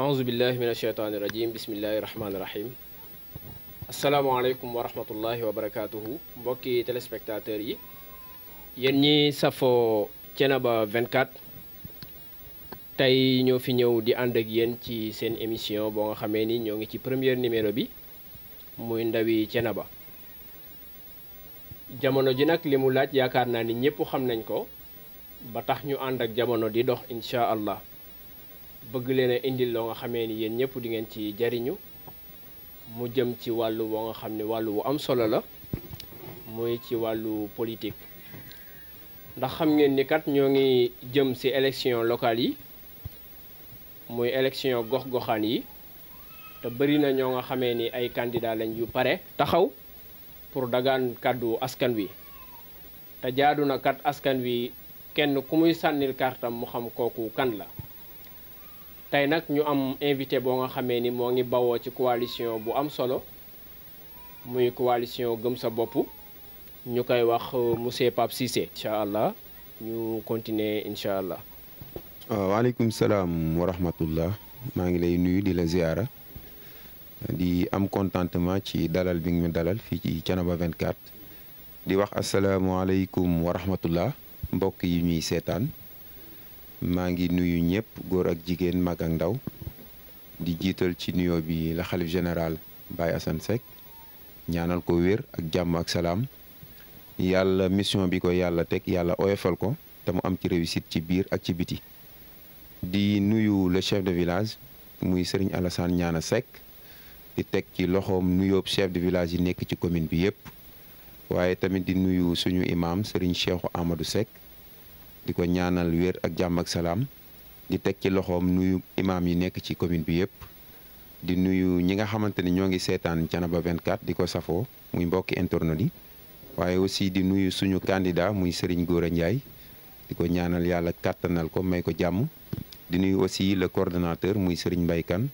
aousubillahi min asheytaani irajim bismillahi rahmaani rahim asalaamaaleykum wa rahmatullahi wa barakatuhu mbokki téléspectateurs yi yéen ñi safoo Thiénaba 24 tey ñoo fi ñëw di ànd ak yéen ci seen émission boo nga xamee ni ñoo ngi ci premier numéro bi muy ndawi Thiénaba. jamono ji nag li mu laaj yaakaar naa ni ñëpp xam nañ ko ba tax ñu ànd ak jamono di dox incha allah bëgg leen a indil loo nga xamee ni yéen ñëpp di ngeen ci jariñu mu jëm ci wàllu boo nga xam ne wàllu wu am solo la muy ci wàllu politique. ndax xam ngeen ni kat ñoo ngi jëm ci élection locale yi muy élection gox-goxaan yi te bëri na ñoo nga xamee ni ay candidat lañ yu pare taxaw pour dagaan kàddu askan wi te jaadu na kat askan wi kenn ku muy sànnil kartam mu xam kooku kan la. tey nag ñu am invité boo nga xamee ni moo ngi bawoo ci coalition bu am solo muy coalition gëm sa bopp ñu koy wax monsieur Pape Cissé. incha allah ñu continuer incha allah. waaleykum salaam wa rahmatullah maa ngi lay nuyu di la ziara di am contentement ci dalal bi nga ñu dalal fii ci Thiénaba 24 di wax asalaamualeykum wa rahmatullah mbokk yi ñuy seetaan maa ngi nuyu ñëpp góor ak jigéen mag ak ndaw di jiital ci nuyoo bi la xalif général Baye Assane Seck ñaanal ko wér ak jàmm ak salaam yàlla mission bi ko yàlla teg yàlla oyofal ko te mu am ci réussite ci biir ak ci biti di nuyu le chef de village muy Serigne Alassane Ñaana Seck di teg ci loxoom nuyoob chef de village yi nekk ci commune bi yëpp waaye tamit di nuyu suñu imam Serigne Cheikhou Amadou Seck di ko ñaanal wér ak jàmm ak salaam di teg ci loxoom nuyu imam yi nekk ci commune bi yëpp di nuyu ñi nga xamante ni ñoo ngi seetaan Thiénaba 24 di ko safoo muy mbokki internet yi waaye aussi di nuyu suñu candidat muy Serigne Gora Ndiaye di ko ñaanal yàlla kàttanal ko may ko jàmm di nuyu aussi le coordonnateur muy Serigne Mbaye Kane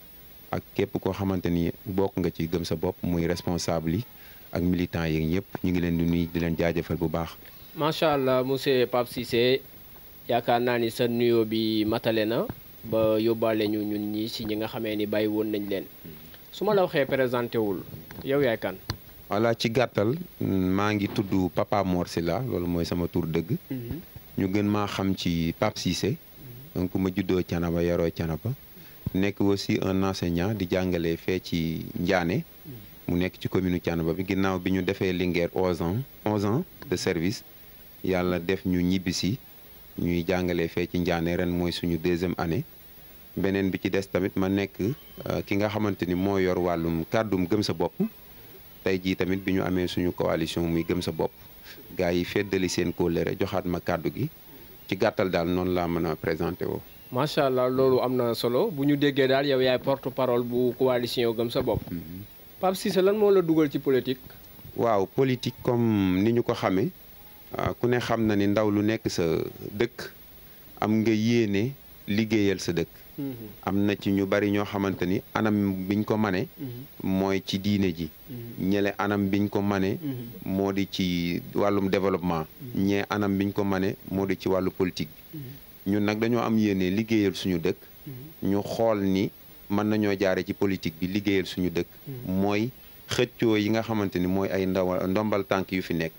ak képp koo xamante ni bokk nga ci gëm sa bopp muy responsable yi ak militant yi ñëpp ñu ngi leen di nuyu di leen jaajëfal bu baax. macha allah monsieur Pape Cissé yaakaar naa ni sa nuyoo bi matale na ba yóbbaale ñu ñun ñi si ñi nga xamee ni bàyyi woon nañ leen su ma la waxee présenté wul yow yaay kan. voilà ci gàttal maa ngi tudd Papa Mor Sylla loolu mooy sama tur dëgg. ñu gën maa xam ci Pape Cissé. donc ma juddoo Thiénaba yaroo Thiénaba nekk aussi un enseignant di jàngale fee ci Ndiané mu nekk ci commune Thiénaba bi ginnaaw bi ñu defee Linguère 11 ans de service yàlla def ñu ñibbisi ñuy jàngale fee ci Ndiané ren mooy suñu 2e année beneen bi ci des tamit ma nekk ki nga xamante ni moo yor wàllum kàddum gëm sa bopp tey jii tamit bi ñu amee suñu coalition muy gëm sa bopp gars yi feddali seen kóllëre joxaat ma kàddu gi ci gàttal daal noonu laa mën a présenté woo. macha allah loolu am na solo bu ñu déggee daal yow yaay porte parole bu coalition gëm sa bopp. Pape Cissé lan moo la dugal ci politique. waaw politique comme ni ñu ko xamee ku ne xam na ni ndaw lu nekk sa dëkk am nga yéene liggéeyal sa dëkk. am na ci ñu bari ñoo xamante ni anam biñ ko mane mooy ci diine ji. ñele anam biñ ko mane moo di ci wàllum développement. ñee anam biñ ko mane moo di ci wàllu politique bi. ñun nag dañoo am yéene liggéeyal suñu dëkk. ñu xool ni mën nañoo jaare ci politique bi liggéeyal suñu dëkk. mooy xëccoo yi nga xamante ni mooy ay ndombal tànk yu fi nekk.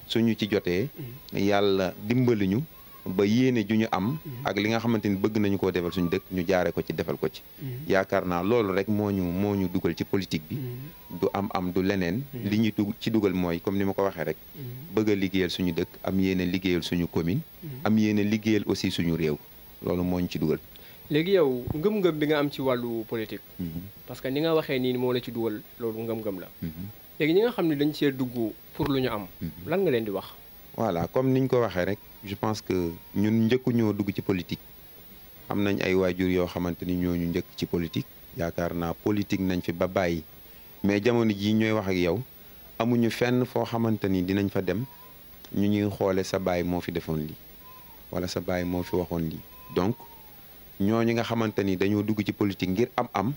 suñu ci jotee yàlla dimbali ñu. ba yéene ju ñu am ak li nga xamante ni bëgg nañu koo defal suñu dëkk ñu jaare ko ci defal ko ci yaakaar naa loolu rek moo ñu dugal ci politique bi du am du leneen li ñu ci dugal mooy comme ni ma ko waxee rek bëgg a liggéeyal suñu dëkk am yéene liggéeyal suñu commune am yéene liggéeyal aussi suñu réew loolu moo ñu ci dugal. léegi yow ngëm-ngëm bi nga am ci wàllu politique parce que ni nga waxee nii moo la ci dugal loolu ngëm-ngëm la léegi ñi nga xam ne dañ see dugg pour lu ñu am lan nga leen di wax. voilà comme niñ ko waxee rek je pense que ñun njëkku ñoo dugg ci politique am nañ ay waajur yoo xamante ni ñooñu njëkk ci politique yaakaar naa politique nañ fi ba bàyyi mais jamono jii ñooy wax ak yow amuñu fenn foo xamante ni dinañ fa dem ñu ñuy xoole sa baay moo fi defoon lii wala sa baay moo fi waxoon lii donc ñooñu nga xamante ni dañoo dugg ci politique ngir am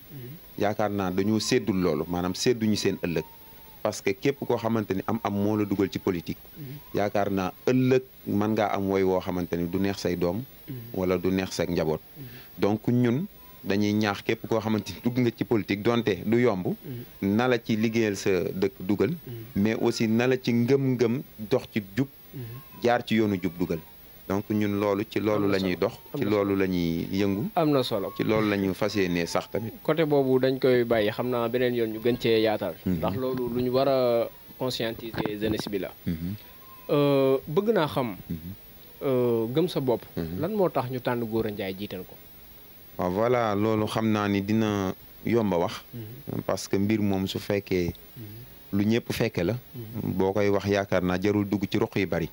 yaakaar naa dañoo séddul loolu maanaam sédduñu seen ëllëg parce que képp koo xamante ni am moo la dugal ci politique yaakaar naa ëllëg mën ngaa am woy woo xamante ni du neex say doom wala du neex sa njaboot donc ñun dañuy ñaax képp koo xamante ni dugg nga ci politique donte du yomb na la ci liggéeyal sa dëkk dugal mais aussi na la ci ngëm-ngëm dox ci jub jaar ci yoonu jub dugal donc ñun loolu ci loolu la ñuy dox ci loolu la ñuy yëngu am na solo ci loolu la ñu fas yéenee sax tamit côté boobu dañ koy bàyyi xam naa beneen yoon ñu gën cee yaatal ndax loolu lu ñu war a conscientiser jeunesse bi la bëgg naa xam gëm sa bopp lan moo tax ñu tànn Gora Ndiaye jiital ko waaw voilà loolu xam naa ni dina yomba wax parce que mbir moom su fekkee lu ñëpp fekke la boo koy wax yaakaar naa jarul dugg ci ruq yi bari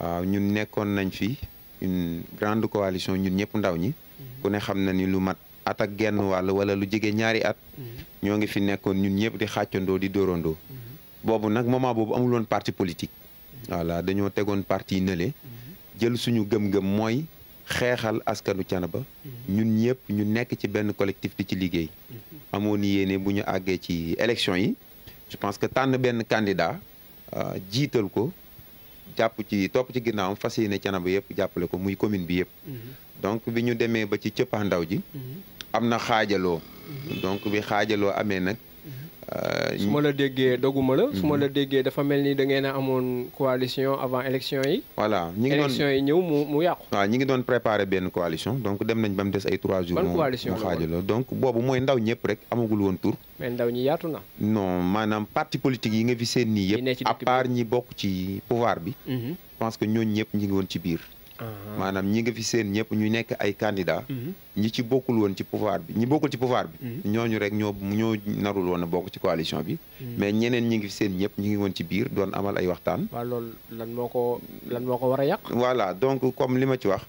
waaw ñun nekkoon nañ fi une grande coalition ñun ñëpp ndaw ñi ku ne xam na ni lu mat at ak genn wàll wala lu jege ñaari at ñoo ngi fi nekkoon ñun ñëpp di xàccandoo di dóorandoo boobu nag moment boobu amul woon parti politique voilà dañoo tegoon parti yi nële jël suñu gëm-gëm mooy xeexal askanu Thiénaba ñun ñëpp ñu nekk ci benn collectif di ci liggéey amoon yéene bu ñu àggee ci élection yi je pense que tànn benn candidat jiital ko jàpp ci topp ci ginnaawam fas yéene Thiénaba yëpp jàppale ko muy commune bi yëpp donc bi ñu demee ba ci cëppaandaw ji am na xaajaloo donc bi xaajaloo amee nag su ma la déggee doguma la su ma la déggee dafa mel ni da ngeen a amoon coalition avant élection yi voilà ñi ngi doon élection yi ñëw mu yàqu waaw ñi ngi doon préparer benn coalition donc dem nañ ba mu des ay 3 jours ban coalition mu xaajaloo donc boobu mooy ndaw ñëpp rek amagul woon tur mais ndaw ñi yaatu na non maanaam parti politique yi nga fi seen nii yëpp à part ñi bokk ci pouvoir bi je pense que ñooñu ñëpp ñi ngi woon ci biir maanaam ñi nga fi seen ñëpp ñu nekk ay candidat ñi ci bokkul woon ci pouvoir bi ñi bokkul ci pouvoir bi ñooñu rek ñoo narul woon a bokk ci coalition bi mais ñeneen ñi ngi fi seen ñëpp ñi ngi woon ci biir doon amal ay waxtaan waaw loolu lan moo ko war a yàq voilà donc comme li ma ci wax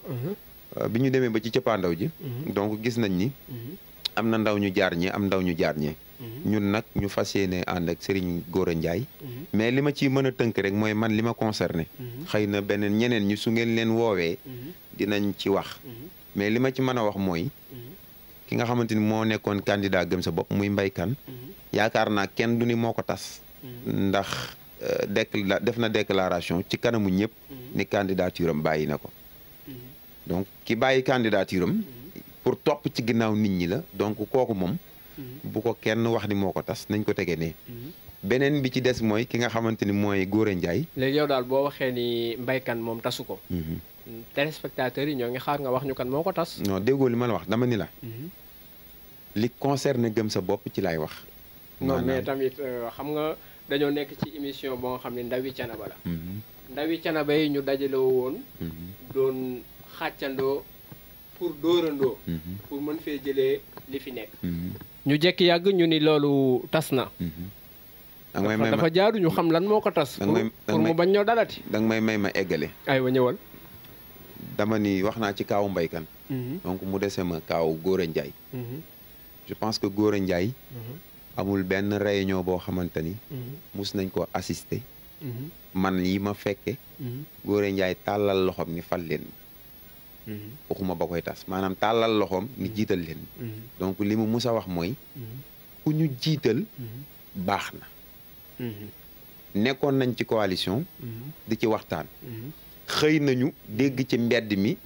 bi ñu demee ba ci cëppaandaw ji donc gis nañ ni am na ndaw ñu jaar ñee am ndaw ñu jaar ñee ñun nag ñu fas yéene ànd ak Serigne Gora Ndiaye mais li ma ciy mën a tënk rek mooy man li ma concerné xëy na beneen ñeneen ñi su ngeen leen woowee dinañ ci wax mais li ma ci mën a wax mooy ki nga xamante ni moo nekkoon candidat gëm sa bopp muy Mbaye Kane yaakaar naa kenn du ni moo ko tas ndax def na déclaration ci kanamu ñëpp ni candidature am bàyyi na ko donc ki bàyyi candidature am pour topp ci ginnaaw nit ñi la donc kooku moom bu ko kenn wax ni moo ko tas nañ ko tege ne beneen bi ci des mooy ki nga xamante ni mooy Gora Ndiaye léegi yow daal boo waxee ni Mbaye Kane moom tasu ko téléspectateurs yi ñoo ngi xaar nga wax ñu kan moo ko tas non déggoo li ma la wax dama ni la li concerne gëm sa bopp ci laay wax non mais tamit xam nga dañoo nekk ci émission boo nga xam ne ndawi Thiénaba la ndawi Thiénaba yi ñu dajaloo woon doon xàccandoo pour dóorandoo pour mën fee jëlee li fi nekk ñu jekki yàgg ñu ni loolu tas na dafa jaadu ñu xam lan moo ko tas pour mu bañ ñoo dalati da nga may ma eggale aywa ñëwal dama ni wax naa ci kaawu Mbaye Kane donc mu dese ma kaawu Gora Ndiaye je pense que Gora Ndiaye amul benn réunion boo xamante ni mus nañ ko assister man yi ma fekke Gora Ndiaye tàllal loxoom ni fal leen waxuma ba koy tas maanaam tàllal loxoom ni jiital leen donc li mu mus a wax mooy ku ñu jiital baax na nekkoon nañ ci coalition di ci waxtaan xëy nañu dégg ci mbedd mi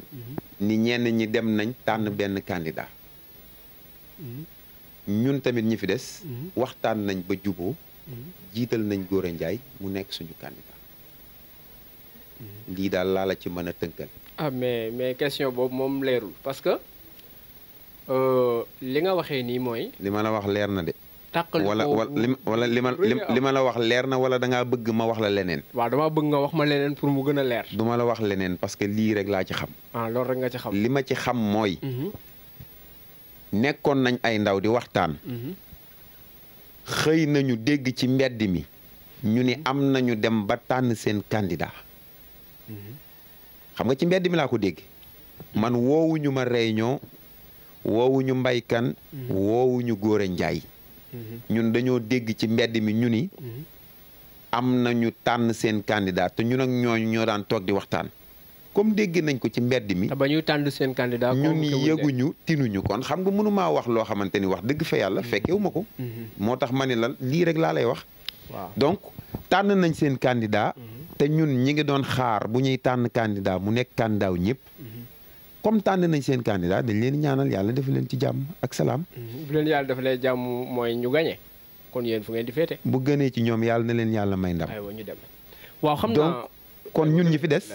ni ñenn ñi dem nañ tànn benn candidat ñun tamit ñi fi des waxtaan nañ ba juboo jiital nañ Gora Ndiaye mu nekk suñu candidat lii daal laa la ci mën a tënkal mais question boobu moom leerul parce que li nga waxee nii mooy li ma la wax leer na de wala li ma la wax leer na wala da ngaa bëgg ma wax la leneen waaw dama bëgg nga wax ma leneen pour mu gën a leer du ma la wax leneen parce que lii rek laa ci xam loolu rek nga ci xam li ma ci xam mooy nekkoon nañ ay ndaw di waxtaan xëy nañu dégg ci mbedd mi ñu ni am nañu dem ba tànn seen candidat xam nga ci mbedd mi laa ko dégg man woowuñu ma réunion woowuñu Mbaye Kane woowuñu Gora Ndiaye ñun dañoo dégg ci mbedd mi ñu ni am nañu tànn seen candidat te ñun ak ñooñu ñoo daan toog di waxtaan comme dégg nañ ko ci mbedd mi ba ñuy tànn seen candidat ñun yëguñu tinuñu kon xam nga mënumaa wax loo xamante ni wax dëgg fa yàlla fekkewu ma ko moo tax ma ne la lii rek laa lay wax waaw donc tànn nañ seen candidat te ñun ñi ngi doon xaar bu ñuy tànn candidat mu nekk candidat wu ñëpp comme tànn nañ seen candidat dañ leen ñaanal yàlla def leen ci jàmm ak salaam. bu leen yàlla defalee jàmm mooy ñu gañe kon yéen fu ngeen di féete. bu gënee ci ñoom yàlla na leen yàlla may ndam. aywa ñu dem waaw xam naa donc kon ñun ñi fi des.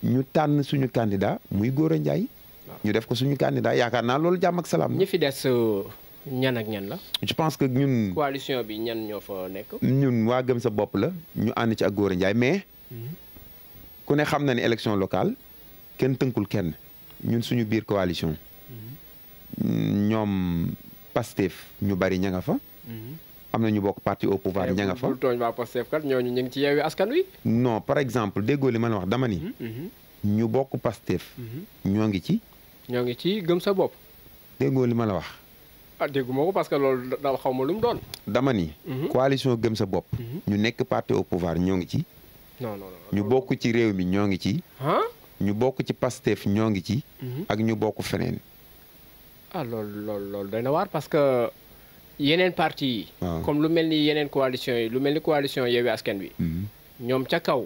ñu tànn suñu candidat muy Gora Ndiaye. ñu def ko suñu candidat yaakaar naa loolu jàmm ak salaam. ñi fi des ñan ak ñan la. je pense que ñun. coalition bi ñan ñoo fa nekk. ñun waa gëm sa bopp la ñu ànd ci ak Gora Ndiaye mais. ku ne xam na ni élection locale kenn tënkul kenn ñun suñu biir coalition. ñoom Pastef ñu bari ña nga fa. am na ñu bokk parti au pouvoir ña nga fa. bul tooñ waa Pastef kat ñooñu ñu ngi ci Yewwi Askan Wi. non par exemple déggoo li ma la wax dama ni. ñu bokk Pastef. ñoo ngi ci. ñoo ngi ci gëm sa bopp. déggoo li ma la wax. ah dégguma ko parce que loolu da xaw ma lu mu doon. dama ni. coalition gëm sa bopp. ñu nekk parti au pouvoir ñoo ngi ci. non non ñu bokk ci réew mi ñoo ngi ci. ñu bokk ci Pastef ñoo ngi ci. ak ñu bokk feneen. ah loolu doy na waar parce que yeneen parti yi. comme lu mel ni yeneen coalition yi lu mel ni coalition Yewwi Askan Wi. ñoom ca kaw.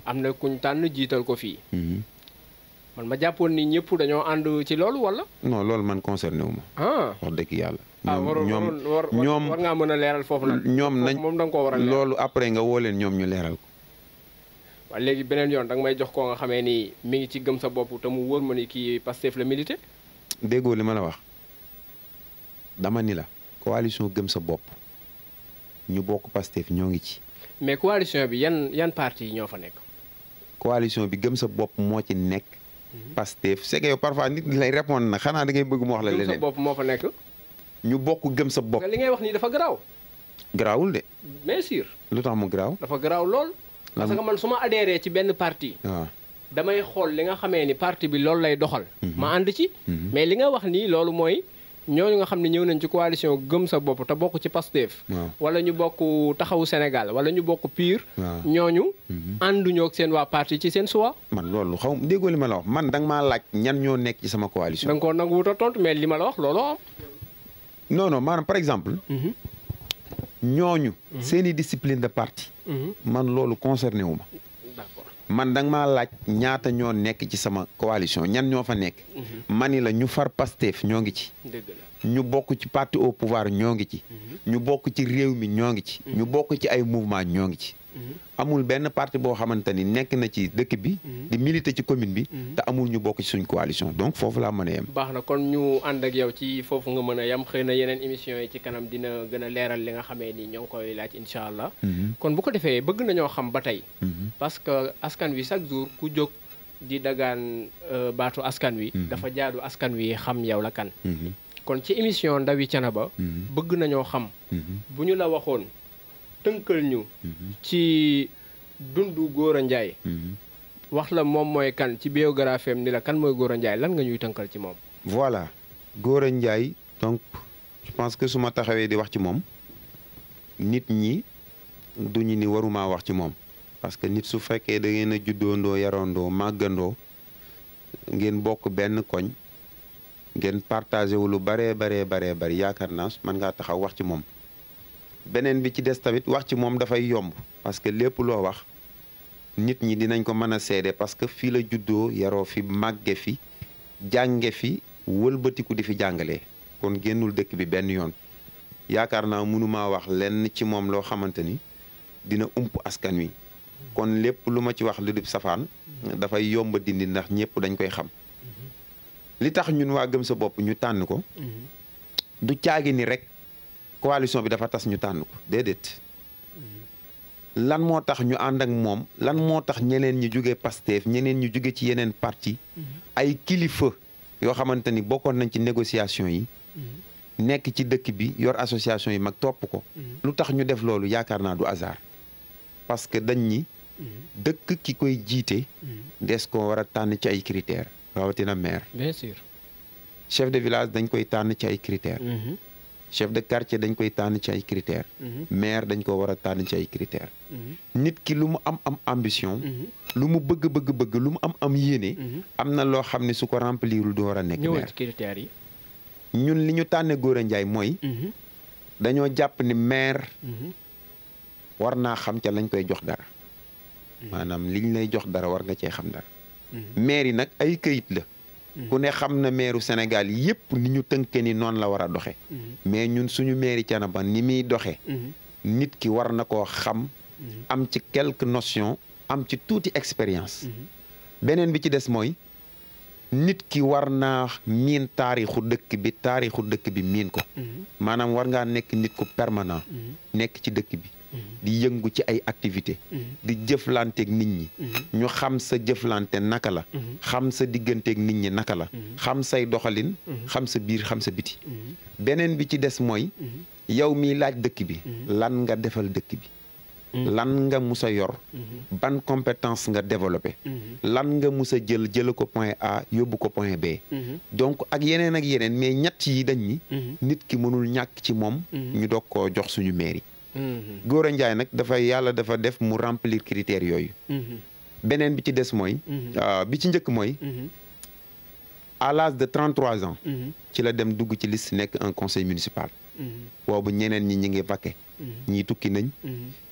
am na kuñ tànn jiital ko fii. man ma jàppoon ni ñëpp dañoo ànd ci loolu wala. non loolu man concerné wu ma. wax dëgg yàlla. ñoom war ngaa mën a leeral foofu nag. ñoom nañ moom da nga koo war a leeral loolu après nga woo leen ñoom ñu leeral ko. waaw léegi beneen yoon da nga may jox koo nga xamee ni mi ngi ci gëm sa bopp te mu wóor ma ni kii Pastef la milité. déggoo li ma la wax dama ni la coalition gëm sa bopp ñu bokk Pastef ñoo ngi ci. mais coalition bi yan parti yi ñoo fa nekk. coalition bi gëm sa bopp moo ci nekk. Pastef c'est que yow parfois nit lay répondre na xanaa da ngay bëgg mu wax la leneen. gëm sa bopp moo fa nekk. ñu bokk gëm sa bopp. li ngay wax nii dafa garaaw. garaawul de. bien sûr. lu tax mu garaaw. dafa garaaw lool. parce que man su ma adhéré ci benn parti. waaw damay xool li nga xamee ni parti bi loolu lay doxal. ma ànd ci. mais li nga wax nii loolu mooy ñooñu nga xam ne ñëw nañ ci coalition gëm sa bopp te bokk ci Pastef. wala ñu bokk taxawu Sénégal wala ñu bokk PUR. ñooñu. ànduñoo ak seen waa parti ci seen choix. man loolu xaw déggoo li ma la wax man da nga maa laaj ñan ñoo nekk ci sama coalition. da nga koo nangu wut a tontu mais li ma la wax looloo am. non maanaam par exemple. ñooñu. seeni discipline de parti. man loolu concerné wu ma. d'accord man da nga maa laaj ñaata ñoo nekk ci sama coalition ñan ñoo fa nekk. mani la ñu far Pastef ñoo ngi ci. dëgg la ñu bokk ci parti au pouvoir ñoo ngi ci. ñu bokk ci réew mi ñoo ngi ci. ñu bokk ci ay mouvement ñoo ngi ci. amul benn parti boo xamante ni nekk na ci dëkk bi. di militer ci commune bi. te amul ñu bokk ci suñ coalition donc foofu laa mën a yem. baax na kon ñu ànd ak yow ci foofu nga mën a yem xëy na yeneen émission yi ci kanam dina gën a leeral li nga xamee ni ñoo ngi koy laaj incha allah. kon bu ko defee bëgg nañoo xam ba tey. parce que askan wi chaque jour ku jóg di dagaan baatu askan wi. dafa jaadu askan wi xam yow la kan. kon ci émission Ndawi Thiénaba. bëgg nañoo xam. bu ñu la waxoon. tënkal ñu ci dundu Gora Ndiaye wax la moom mooy kan ci biographie am ni la kan mooy Gora Ndiaye lan nga ñuy tënkal ci moom. voilà Gora Ndiaye donc je pense que su ma taxawee di wax ci moom nit ñi duñu ni waruma wax ci moom parce que nit su fekkee da ngeen a juddoondoo yarandoo màggandoo ngeen bokk benn koñ ngeen partagé wu lu bari yaakaar naa mën ngaa taxaw wax ci moom. beneen bi ci des tamit wax ci moom dafay yomb parce que lépp loo wax nit ñi dinañ ko mën a seede parce que fii la juddoo yaroo fi màgge fi jànge fi wëlbatiku di fi jàngalee kon génnul dëkk bi benn yoon yaakaar naa mënumaa wax lenn ci moom loo xamante ni dina ump askan wi kon lépp lu ma ci wax lu dib safaan dafay yomb dindi ndax ñëpp dañ koy xam li tax ñun waa gëm sa bopp ñu tànn ko du caagi ni rek coalition bi dafa tas ñu tànn ko déedéet lan moo tax ñu ànd ak moom lan moo tax ñeneen ñu jóge Pastef ñeneen ñu jóge ci yeneen parti ay kilifa yoo xamante ni bokkoon nañ ci négociation yi nekk ci dëkk bi yor association yi mag topp ko lu tax ñu def loolu yaakaar naa du hasard parce que dañ ñi dëkk ki koy jiite des ko war a tànn ci ay critères rawatina maire bien sûr chef de village dañ koy tànn ci ay critères chef de quartier dañ koy tànn ci ay critères maire dañ ko war a tànn ci ay critères nit ki lu mu am ambition lu mu bëgg lu mu am yéene am na loo xam ne su ko remplirul du war a nekk maire ci critères yi ñun li ñu tànne Gora Ndiaye mooy dañoo jàpp ni maire war naa xam ca lañ koy jox dara maanaam liñ lay jox dara war nga cee xam dara maire yi nag ay këyit la ku ne xam na meeru Sénégal yépp ni ñu tënke ni noonu la war a doxe mais ñun suñu mairie Thiénaba ni muy doxe nit ki war na koo xam am ci quelques notions am ci tuuti expérience beneen bi ci des mooy nit ki war naa miin taarixu dëkk bi miin ko maanaam war ngaa nekk nit ku permanent nekk ci dëkk bi di yëngu ci ay activité di jëflanteeg nit ñi ñu xam sa jëflante naka la xam sa digganteeg nit ñi naka la xam say doxalin xam sa biir xam sa biti beneen bi ci des mooy yow miy laaj dëkk bi lan nga defal dëkk bi lan nga mus a yor ban compétence nga développé lan nga mus a jële ko point A yóbbu ko point B donc ak yeneen mais ñett yi dañ ni nit ki mënul ñàkk ci moom ñu doog koo jox suñu mairie Gora Ndiaye nag yàlla dafa def mu remplir critères yooyu beneen bi ci des mooy bi ci njëkk mooy à l'âge de 33 ans ci la dem dugg ci liste nekk un conseil municipal boobu ñeneen ñi ngi vaqué ñii tukki nañ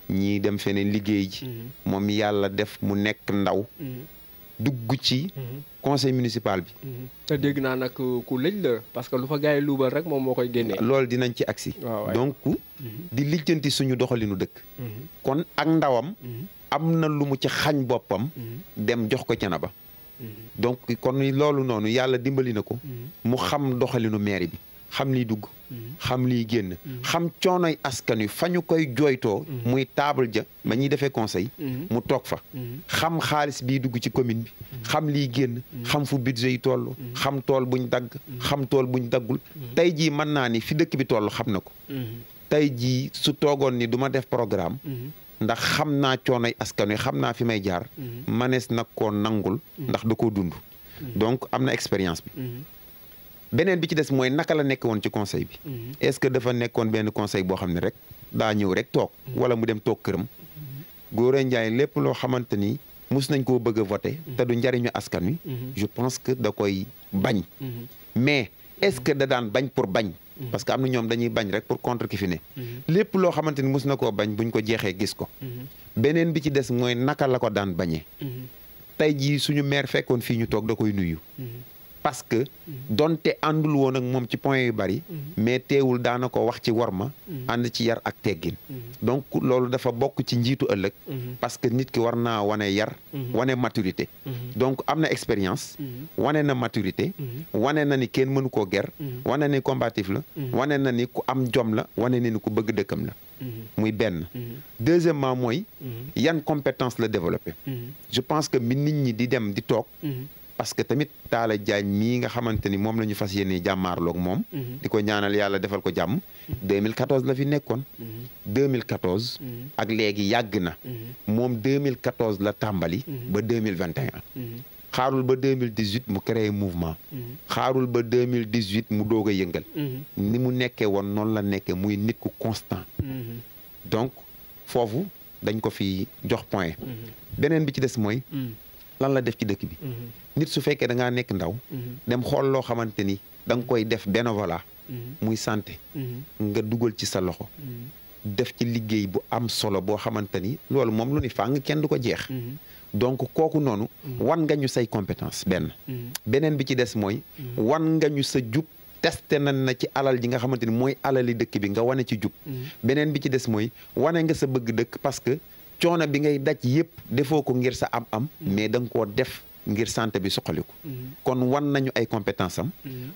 ñii dem feneen liggéey ji moom yàlla def mu nekk ndaw dugg ci conseil municipal bi te dégg naa nag ku lëj la parce que lu fa gars yi luubal rek moom moo koy génnee loolu dinañ ci agsi donc di lijjanti suñu doxalinu dëkk kon ak ndawam am na lu mu ci xañ boppam dem jox ko Thiénaba donc kon loolu noonu yàlla dimbali na ko mu xam doxalinu mairie bi xam liy dugg xam liy génn xam coonoy askan wi fa ñu koy jooytoo muy table ja ba ñuy defee conseil mu toog fa xam xaalis biy dugg ci commune bi xam liy génn xam fu budget yi toll xam tool buñ dagg xam tool buñ daggul tey jii mën naa ni fi dëkk bi toll xam na ko tey jii su toogoon ni du ma def programme ndax xam naa coonoy askan wi xam naa fi may jaar manees nag koo nangul ndax da koo dund donc am na expérience bi beneen bi ci des mooy naka la nekk woon ci conseil bi est-ce que dafa nekkoon benn conseil boo xam ne rek daa ñëw rek toog wala mu dem toog këram Gora Ndiaye lépp loo xamante ni mus nañ koo bëgg a voter te du njariñu askan wi je pense que da koy bañ mais est-ce que da daan bañ pour bañ parce que am na ñoom dañuy bañ rek pour contre ki fi ne lépp loo xamante ni mus na koo bañ buñ ko jeexee gis ko beneen bi ci des mooy naka la ko daan bañee tey jii suñu maire fekkoon fii ñu toog da koy nuyu parce que donte àndul woon ak moom ci point yu bari mais teewul daana ko wax ci worma ànd ci yar ak teggin donc loolu dafa bokk ci njiitu ëllëg parce que nit ki war naa wane yar wane maturité donc am na expérience wane na maturité wane na ni kenn mënu koo ger wane ni combatif la wane na ni ku am jom la wane na ni ku bëgg dëkkam la muy benn deuxièmement mooy yan compétence la développé je pense que mi nit ñi di dem di toog parce que tamit Talla Diagne mii nga xamante ni moom la ñu fas yéene jàmmaarloog moom di ko ñaanal yàlla defal ko jàmm 2014 la fi nekkoon 2014 ak léegi yàgg na moom 2014 la tàmbali ba 2021 xaarul ba 2018 mu créé mouvement xaarul ba 2018 mu doog a yëngal ni mu nekkee woon noonu la nekkee muy nit ku constant donc foofu dañ ko fi jox point beneen bi ci des mooy lan la def ci dëkk bi nit su fekkee da ngaa nekk ndaw dem xool loo xamante ni da nga koy def bénévolat muy santé nga dugal ci sa loxo def ci liggéey bu am solo boo xamante ni loolu moom lu ni fàng kenn du ko jeex donc kooku noonu wan nga ñu say compétence beneen bi ci des mooy wan nga ñu sa jub testé nañ na ci alal ji nga xamante ni mooy alali dëkk bi nga wane ci jub beneen bi ci des mooy wane nga sa bëgg dëkk parce que coono bi ngay daj yëpp defoo ko ngir sa am-am mais da nga koo def ngir santé bi suqaliku kon wan nañu ay compétence am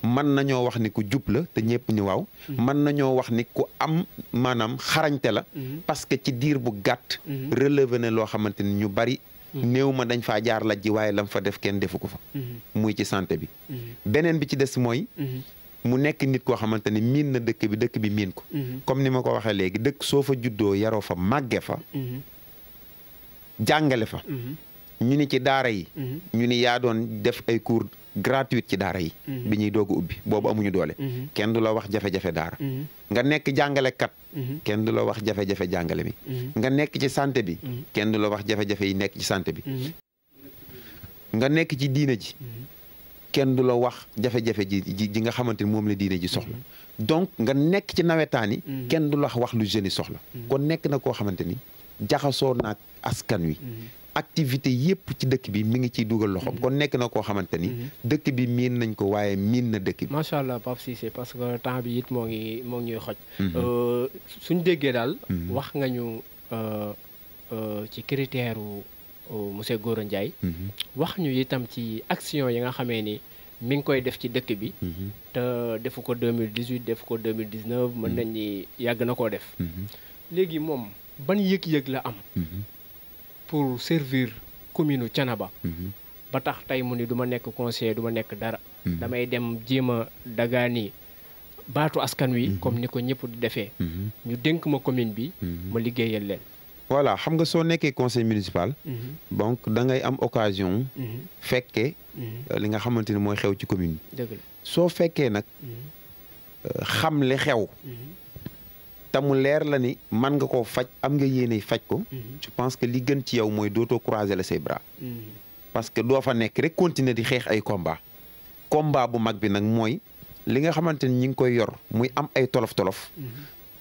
mën nañoo wax ni ku jub la te ñëpp ni waaw mën nañoo wax ni ku am maanaam xarañte la parce que ci diir bu gàtt relevé na loo xamante ni ñu bari néew ma dañ faa jaar laj ji waaye lam fa def kenn defu ko fa muy ci santé bi beneen bi ci des mooy mu nekk nit koo xamante ni miin na dëkk bi miin ko comme ni ma ko waxee léegi dëkk soo fa juddoo yaroo fa màgge fa jàngale fa ñu ni ci daara yi ñu ni yaa doon def ay cours gratuit ci daara yi bi ñuy doog a ubbi boobu amuñu doole kenn du la wax jafe-jafe daara nga nekk jàngalekat kenn du la wax jafe-jafe jàngale mi nga nekk ci santé bi kenn du la wax jafe-jafe yi nekk ci santé bi nga nekk ci diine ji kenn du la wax jafe-jafe ji nga xamante ni moom la diine ji soxla donc nga nekk ci nawetaan yi kenn du la wax lu jeunes yi soxla kon nekk na koo xamante ni jaxasoo naag askan wi activité yépp ci dëkk bi mi ngi ciy dugal loxoom. kon nekk na koo xamante ni. dëkk bi miin nañ ko waaye miin na dëkk bi. macha allah Pape Cissé parce que temps bi it moo ngi ñuy xoj. suñ déggee daal. wax nga ñu ci critère monsieur Gora Ndiaye. wax ñu itam ci action yi nga xamee ni mi ngi koy def ci dëkk bi. te defu ko 2018 defu ko 2019 mën nañ ni yàgg na koo def. léegi moom ban yëg-yëg la am. pour servir commune Thiénaba. ba tax tey mu ni du ma nekk conseiller du ma nekk dara. damay dem jéem a dagaani baatu askan wi. comme ni ko ñëpp di defee. ñu dénk ma commune bi. ma liggéeyal leen. voilà xam nga soo nekkee conseil municipal. donc da ngay am occasion. fekkee li nga xamante ni mooy xew ci commune bi. dëgg la soo fekkee nag xam li xew. te mu leer la ni man nga koo faj am nga yéene faj ko. je pense que li gën ci yow mooy dootoo croiser ses bras. parce que doo fa nekk rek continuer di xeex ay combat bu mag bi nag mooy li nga xamante ni ñi ngi koy yor muy am ay tolof-tolof.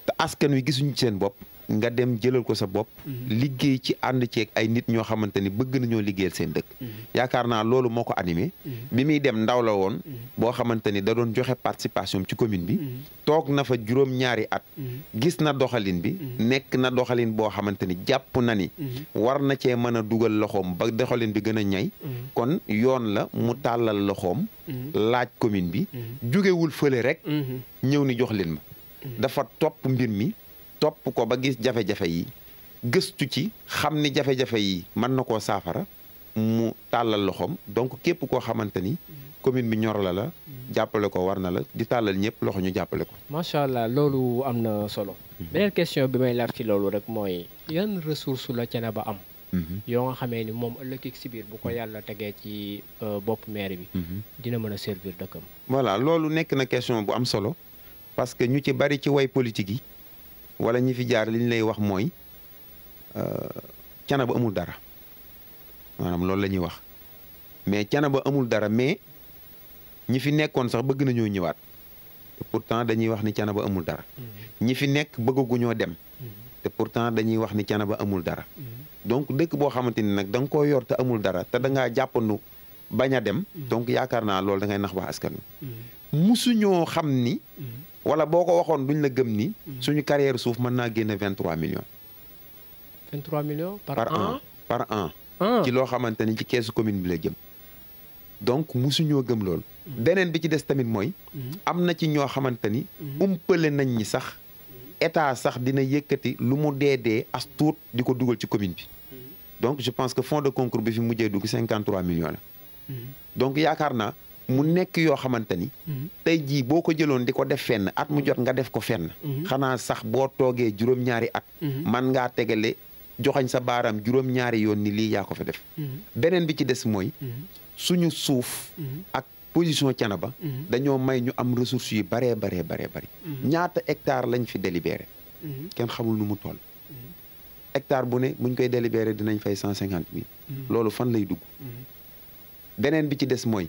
te askan wi gisuñu seen bopp nga dem jëlal ko sa bopp. liggéey ci ànd ceeg ay nit ñoo xamante ni bëgg nañoo liggéeyal seen dëkk. yaakaar naa loolu moo ko animé. bi muy dem ndaw la woon. boo xamante ni da doon joxe participation ci commune bi. toog na fa juróom-ñaari at. gis na doxalin bi. nekk na doxalin boo xamante ni jàpp na ni. war na cee mën a dugal loxoom ba doxalin bi gën a ñay. kon yoon la mu tàllal loxoom. laaj commune bi. jógewul fële rek. ñëw ni jox leen ma. dafa topp mbir mi. topp ko ba gis jafe-jafe yi gëstu ci xam ni jafe-jafe yi mën na koo saafara mu tàllal loxoom donc képp koo xamante ni commune bi ñor la jàppale ko war na la di tàllal ñëpp loxo ñu jàppale ko. macha allah loolu am na solo. beneen question bi may laaj ci loolu rek mooy yan ressource la Thiénaba am. yoo nga xamee ni moom ëllëg si biir bu ko yàlla tegee ci bopp maire bi. dina mën a servir dëkkam. voilà loolu nekk na question bu am solo parce que ñu ci bari ci way politique yi. wala ñi fi jaar li ñu lay wax mooy Thiénaba amul dara maanaam loolu la ñuy wax mais Thiénaba amul dara mais ñi fi nekkoon sax bëgg nañoo ñëwaat te pourtant dañuy wax ni Thiénaba amul dara. ñi fi nekk bëggaguñoo dem. te pourtant dañuy wax ni Thiénaba amul dara. donc dëkk boo xamante ni nag da nga koo yor te amul dara te da ngaa jàppandu bañ a dem. donc yaakaar naa loolu da ngay nax ba askan wi. musuñoo xam ni. wala boo ko waxoon duñ la gëm ni. suñu carrière suuf mën naa génne 23 millions. 23 millions par an par an. ci loo xamante ni ci keesu commune bi la jëm. donc musuñoo gëm loolu. beneen bi ci des tamit mooy. am na ci ñoo xamante ni. umpale nañ ñi sax. état sax dina yëkkati lu mu dee as tuut di ko dugal ci commune bi. donc je pense que fonds de concours bi fi mujjee dugg 53 millions la. donc yaakaar naa. mu nekk yoo xamante ni. tey jii boo ko jëloon di ko def fenn at mu jot nga def ko fenn. xanaa sax boo toogee juróom-ñaari at. man ngaa tegale joxañ sa baaraam juróom-ñaari yoon ni lii yaa ko fa def. beneen bi ci des mooy. suñu suuf. ak position Thiénaba. dañoo may ñu am ressources yu baree bari. ñaata hectare lañ fi délibéré. kenn xamul nu mu toll. hectare bu ne buñ koy délibéré dinañ fay 150 000. loolu fan lay dugg. beneen bi ci des mooy.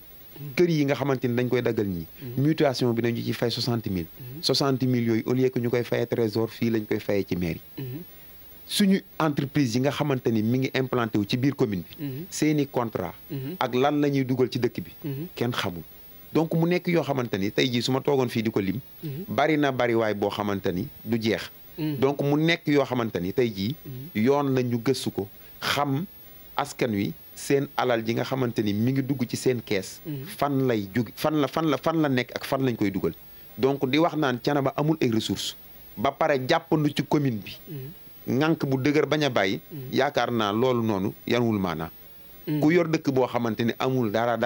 kër yi nga xamante ni dañ koy daggal ñi mutation bi nañu ci fay 60 000. 60 000 yooyu au lieu que ñu koy fayee trésor fii lañ koy fayee ci mairie. suñu entreprise yi nga xamante ni mi ngi implanté wu ci biir commune bi. seeni contrat. ak lan la ñuy dugal ci dëkk bi. kenn xamul donc mu nekk yoo xamante ni tey jii su ma toogoon fii di ko lim. bari na bari waay boo xamante ni du jeex. donc mu nekk yoo xamante ni tey jii. yoon la ñu gëstu ko xam askan wi. seen alal ji nga xamante ni mi ngi dugg ci seen kees. fan lay jóg fan la nekk ak fan lañ koy dugal. donc di wax naan Thiénaba amul ay ressources. ba pare jàppandu ci commune bi. ŋànk bu dëgër bañ a bàyyi. yaakaar naa loolu noonu yanwul maanaa. ku yor dëkk boo xamante ni amul dara.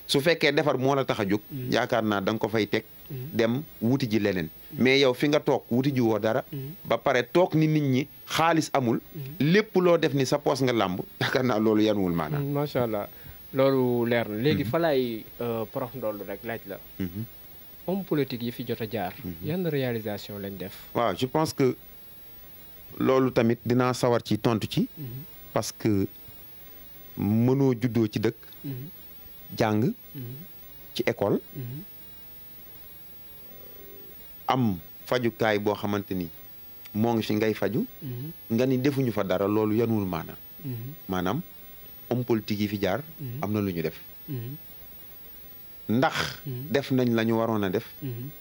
su fekkee defar moo la tax a jóg. yaakaar naa da nga ko fay teg. dem wuti ji leneen. mais yow fi nga toog wuti ji woo dara. ba pare toog ni nit ñi xaalis amul. lépp loo def ni sa poos nga làmb yaakaar naa loolu yanuwul maanaam. macha allah loolu leer na léegi fa laay prof ndoll rek laaj la. homme politique yi fi jot a jaar. yan réalisation lañ def. waaw je pense que loolu tamit dinaa sawar ci tontu ci. parce que mënoo juddoo ci dëkk. jàng. ci école. am fajukaay boo xamante ni moo ngi fi ngay faju. nga ni defuñu fa dara loolu yanuwul maanaam. maanaam homme politique yi fi jaar am na lu ñu def ndax def nañ la ñu waroon a def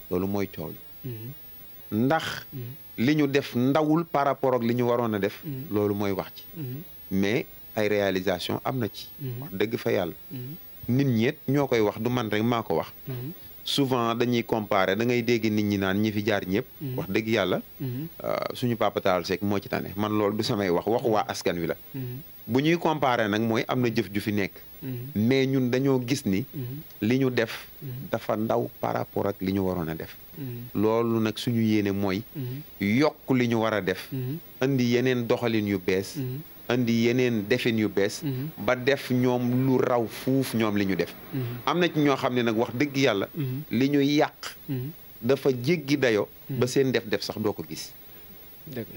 loolu mooy coow li ndax li ñu def ndawul par rapport ak li ñu waroon a def loolu mooy wax ci mais ay réalisation am na ci wax dëgg fa yàlla nit ñeet ñoo koy wax du man rek maa ko wax souvent dañuy comparer da ngay dégg nit ñi naan ñi fi jaar ñëpp wax dëgg yàlla suñu Papa Tall Seck moo ci tane man loolu du samay wax waxu waa askan wi la bu ñuy comparer nag mooy am na jëf ju fi nekk mais ñun dañoo gis ni li ñu def dafa ndaw par rapport ak li ñu waroon a def loolu nag suñu yéene mooy yokk li ñu war a def indi yeneen doxalin yu bees indi yeneen defin yu bees ba def ñoom lu raw fuuf ñoom li ñu def am na ci ñoo xam ne nag wax dëgg yàlla li ñu yàq dafa jéggi dayo ba seen def sax doo ko gis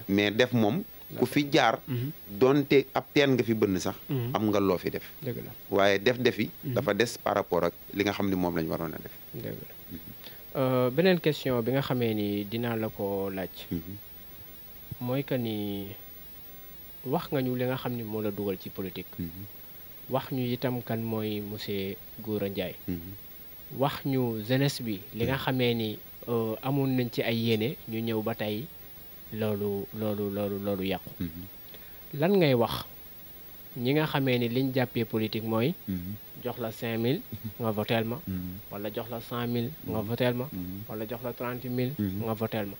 mais def moom ku fi jaar donte ab teen nga fi bënn sax am nga loo fi def waaye defi dafa des par rapport ak li nga xam ne moom la ñu waroon a def beneen question bi nga xamee ni dinaa la ko laaj mooy que ni wax nga ñu li nga xam ni moo la dugal ci politique wax ñu itam kan mooy monsieur Gora Ndiaye wax ñu jeunesse bi li nga xamee ni amoon nañ ci ay yéene ñu ñëw ba tey loolu yàqu lan ngay wax ñi nga xamee ni liñ jàppee politique mooy jox la 5000 nga voteel ma wala jox la 100000 nga voteel ma wala jox la 30000 nga voteel ma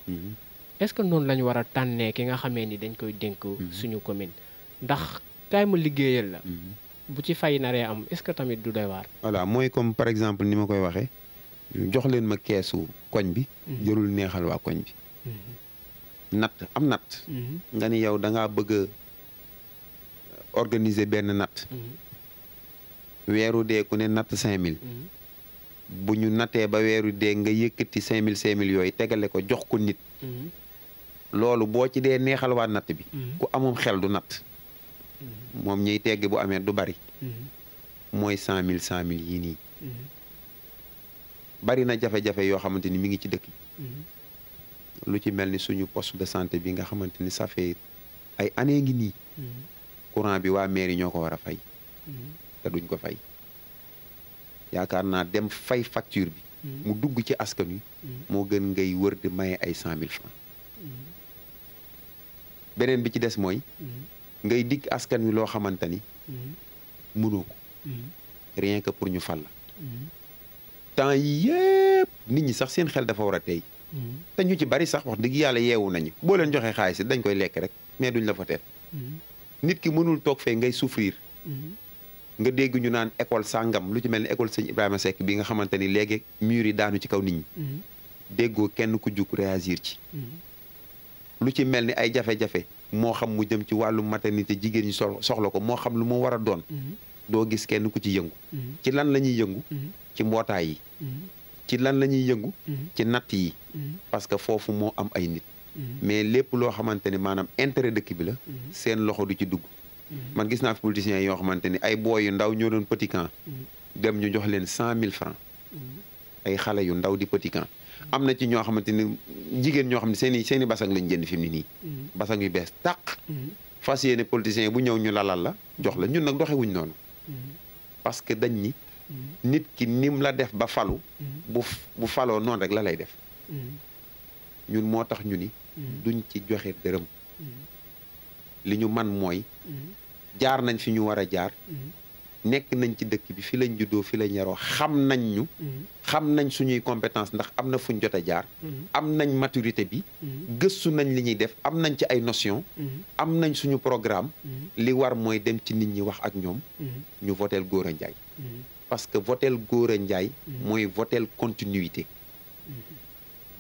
est-ce que noonu la ñu war a tànnee ki nga xamee ni dañ koy dénk suñu commune ndax kaay ma liggéeyal la bu ci fay naree am est-ce que tamit du doy waar voilà mooy comme par exemple ni ma koy waxee jox leen ma keesu koñ bi jërul neexal waa koñ bi natt nga ni yow da ngaa bëgg a organiser benn natt weeru dee ku ne natt 5000 bu ñu nattee ba weeru dee nga yëkkati 5000 yooyu tegale ko jox ko nit loolu boo ci dee neexal waa natt bi ku amum xel du natt moom ñuy tegg bu amee du bari mooy 100000 yii nii bari na jafe-jafe yoo xamante ni mi ngi ci dëkk bi lu ci mel ni suñu poste de santé bi nga xamante ni ça fait ay années ngi nii courant bi waa mairie ñoo ko war a fay te duñ ko fay yaakaar naa dem fay facture bi mu dugg ci askan wi moo gën ngay wër di maye ay 100000 francs beneen bi ci des mooy ngay digg askan wi loo xamante ni mënoo ko rien que pour ñu fal la temps yi yëpp nit ñi sax seen xel dafa war a tey te ñu ci bari sax wax dëgg yàlla yeewu nañu boo leen joxee xaalis dañ koy lekk rek mais duñ la fa teet nit ki mënul toog fee ngay souffrir nga dégg ñu naan école sàngam lu ci mel ni école sëñ Ibrahima Seck bi nga xamante ni léegi mur yi daanu ci kaw nit ñi déggoo kenn ku jug réagir ci lu ci mel ni ay jafe-jafe moo xam mu jëm ci wàllu maternité jigéen ñi soxla ko moo xam lu mu war a doon doo gis kenn ku ci yëngu ci lan la ñuy yëngu ci mbootaay yi ci lan la ñuy yëngu ci natt yi parce que foofu moo am ay nit mais lépp loo xamante ni maanaam intérêt dëkk bi la seen loxo du ci dugg man gis naa fi politiciens yoo xamante ni ay booy yu ndaw ñoo doon petit camp dem ñu jox leen 100000 francs ay xale yu ndaw di petit camp am na ci ñoo xamante ni jigéen ñoo xam ne seen i basang lañ jënd fi mu ne nii basang yu bees tàq fas yéene politiciens bu ñëw ñu lalal la jox la ñun nag doxewuñ noonu parce que dañ ni nit ki nim la def ba falu bu faloo noonu rek la lay def ñun moo tax ñu ni duñ ci joxe dërëm li ñu man mooy jaar nañ fi ñu war a jaar nekk nañ ci dëkk bi fi lañ juddoo fi lañ yaroo xam nañ suñuy compétence ndax am na fuñ jot a jaar am nañ maturité bi gëstu nañ li ñuy def am nañ ci ay notion am nañ suñu programme li war mooy dem ci nit ñi wax ak ñoom ñu voteel Gora Ndiaye parce que voteel Gora Ndiaye mooy voteel continuité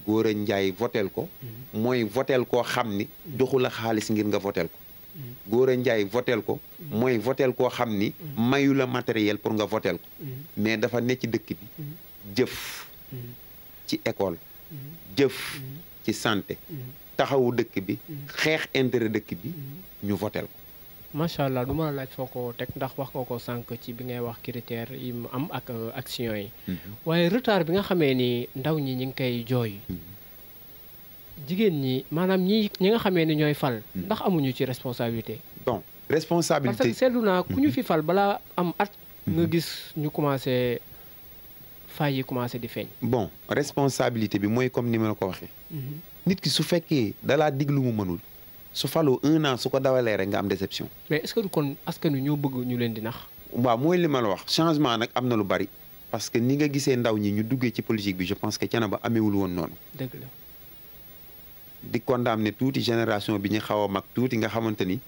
Gora Ndiaye voteel ko mooy voteel koo xam ni joxu la xaalis ngir nga voteel ko Gora Ndiaye voteel ko mooy voteel koo xam ni mayu la matériel pour nga voteel ko mais dafa ne ci dëkk bi jëf ci école jëf ci santé taxawu dëkk bi xeex intérêt dëkk bi ñu voteel ko macha allah du ma la laaj foo ko teg ndax wax nga ko sànq ci bi ngay wax critères yi mu am ak action yi waaye retard bi nga xamee ni ndaw ñi ngi koy jooy jigéen ñi maanaam ñi nga xamee ni ñooy fal ndax amuñu ci responsabilité bon responsabilité parce que seetlu naa ku ñu fi fal balaa am at. nga gis ñu commencé fay yi commencé di feeñ. bon responsabilité bi mooy comme ni ma la ko waxee. nit ki su fekkee dalaa dig lu mu mënul su faloo 1 an su ko dawalee rek nga am déception. mais est-ce que du kon askan wi ñoo bëgg ñu leen di nax. waaw mooy li ma la wax changement nag am na lu bari parce que ni nga gisee ndaw ñi ñu duggee ci politique bi je pense que Thiénaba amewul woon noonu. dëgg la. di condamné tuuti génération bi ñu xaw a mag tuuti nga xamante ni.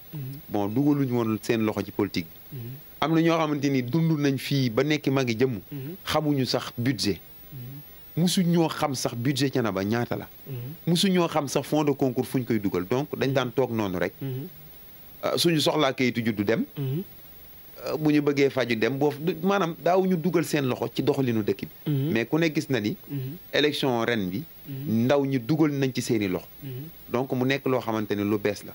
bon dugaluñu woon seen loxo ci politique bi. am na ñoo xamante ni dund nañ fii ba nekki magi jëmm. xamuñu sax budget. musu ñoo xam sax budget Thiénaba ñaata la. musu ñoo xam sax fonds de concours fu ñu koy dugal donc dañ daan toog noonu rek. suñu soxlaa kayitu juddu dem. bu ñu bëggee faju dem boo maanaam daawuñu dugal seen loxo ci doxalinu dëkk bi. mais ku ne gis na ni. élection ren bi. ndaw ñi dugal nañ ci seeni loxo. donc mu nekk loo xamante ne lu bees la.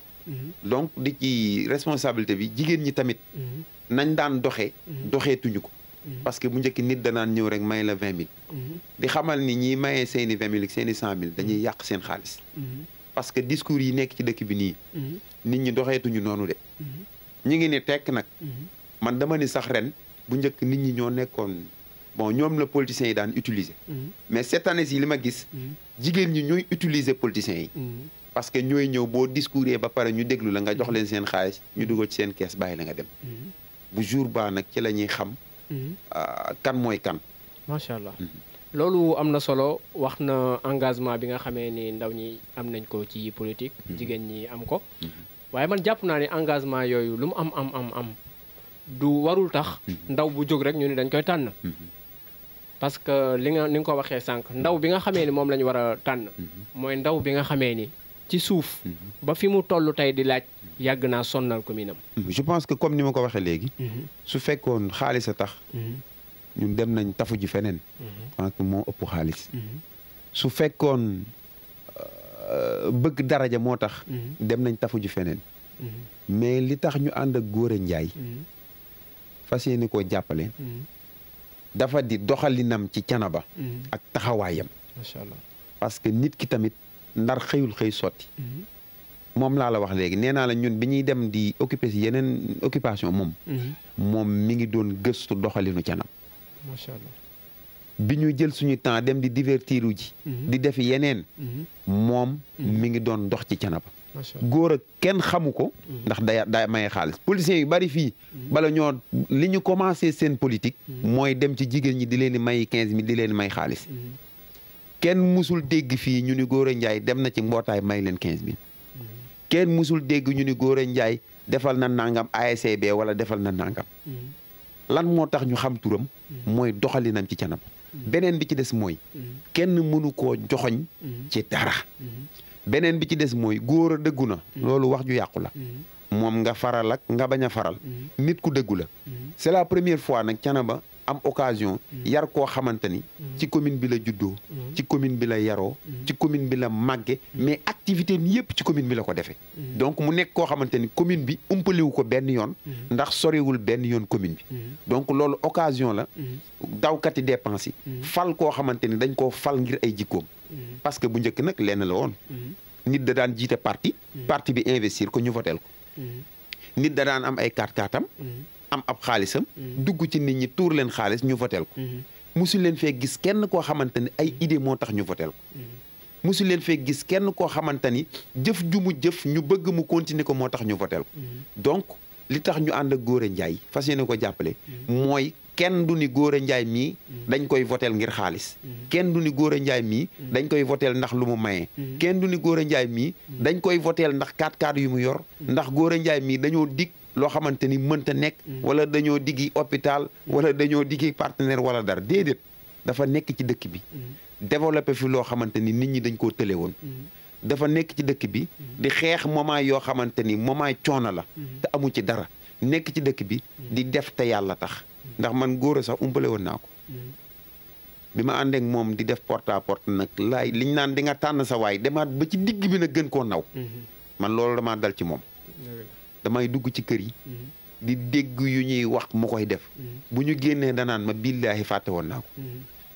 donc di ci responsabilité bi jigéen ñi tamit. nañ daan doxeetuñu ko. parce que bu njëkk nit danaan ñëw rek may la 20 000. di xamal ni ñiy mayee seeni 20 000 ak seeni 100 000 dañuy yàq seen xaalis. parce que discours yi nekk ci dëkk bi nii. nit ñi doxeetuñu noonu de. ñi ngi ne tekk nag. man dama ni sax ren bu njëkk nit ñi ñoo nekkoon bon ñoom la politiciens yi daan utiliser. mais cette année ci li ma gis. jigéen ñi ñooy utiliser politiciens yi. parce que ñooy ñëw boo discouré ba pare ñu déglu la nga jox leen seen xaalis ñu dugal ci seen kees bàyyi la nga dem. bu jour ba nag ci la ñuy xam. kan mooy kan. macha allah loolu am na solo wax na engagement bi nga xamee ni ndaw ñi am nañ ko ci politique. jigéen ñi am ko. waaye man jàpp naa ne engagement yooyu lu mu am. du warul tax ndaw bu jóg rek ñu ni dañ koy tànn. parce que ni nga ko waxee sànq ndaw bi nga xamee ni moom la ñu war a tànn. mooy ndaw bi nga xamee ni ci suuf. ba fi mu toll tey di laaj yàgg naa sonnal commune am. je pense que comme ni ma ko waxee léegi. su fekkoon xaalis a tax. ñun dem nañ tafu ji feneen. parce que moo ëpp xaalis. su fekkoon bëgg daraja moo tax. dem nañ tafu ji feneen. mais li tax ñu ànd ak Gora Ndiaye. fas yéene koo jàppale. dafa di doxalinam ci Thiénaba. ak taxawaayam. macha allah parce que nit ki tamit ndar xëyul xëy sotti. moom laa la wax léegi nee naa la ñun bi ñuy dem di occuper si yeneen occupation moom mi ngi doon gëstu doxalinu Thiénaba. macha allah bi ñu jël suñu temps dem di divertiru ji. di defi yeneen. moom mi ngi doon dox ci Thiénaba. Gora kenn xamu ko. ndax day maye xaalis politiciens yu bari fii. bala ñoo li ñu commencé seen politique. mooy dem ci jigéen ñi di leen di may 15 000 di leen di may xaalis. kenn musul dégg fii ñu ni Gora Ndiaye dem na ci mbootaay may leen 15 000. kenn musul dégg ñu ni Gora Ndiaye defal na nangam ASCB wala defal na nangam. lan moo tax ñu xam turam. mooy doxalinam ci Thiénaba. beneen bi ci des mooy. kenn mënu koo joxoñ ci dara. beneen bi ci des mooy Gora dëggu na. loolu wax ju yàqu la. moom nga faral ak nga bañ a faral. nit ku dëggu la. c'est la première fois nag Thiénaba am occasion. yar koo xamante ni. ci commune bi la juddoo. ci commune bi la yaroo. ci commune bi la màgge. mais activité mi yëpp ci commune bi la ko defee. donc mu nekk koo xamante ni commune bi umpaliwu ko benn yoon. ndax soriwul benn yoon commune bi. donc loolu occasion la. dawkati dépense yi. fal koo xamante ni dañ koo fal ngir ay jikkoom. parce que bu njëkk nag lenn la woon. nit da daan jiite parti. parti bi investir ko ñu voteel ko. nit da daan am ay kaat-kaatam. am ab xaalisam. dugg ci nit ñi tuur leen xaalis ñu voteel ko. musu leen fee gis kenn koo xamante ni ay idée moo tax ñu voteel ko. musu leen fee gis kenn koo xamante ni jëf ju mu jëf ñu bëgg mu continuer ko moo tax ñu voteel ko. donc li tax ñu ànd ak Gora Ndiaye fas yéene ko jàppale. mooy kenn du ni Gora Ndiaye mii dañ koy voteel ngir xaalis. kenn du ni Gora Ndiaye mii dañ koy voteel ndax lu mu maye. kenn du ni Gora Ndiaye mii dañ koy voteel ndax 4x4 yu mu yor. ndax Gora Ndiaye mii dañoo dig loo xamante ni mënta nekk. wala dañoo diggi hôpital. wala dañoo diggi partenaire wala dara déedéet. dafa nekk ci dëkk bi. développé fi loo xamante ni nit ñi dañ koo tële woon. dafa nekk ci dëkk bi. di xeex moment yoo xamante ni moment coono la. te amu ci dara. nekk ci dëkk bi. di def te yàlla tax. ndax man Gora sax umpale woon naa ko. bi ma àndeek moom di def porte à porte nag laay liñ naan di nga tànn sa waay demaat ba ci digg bi nag gën koo naw. man loolu damaa dal ci moom. damay dugg ci kër yi. di dégg yu ñuy wax mu koy def. bu ñu génnee danaan ma billaahi fàtte woon naa ko.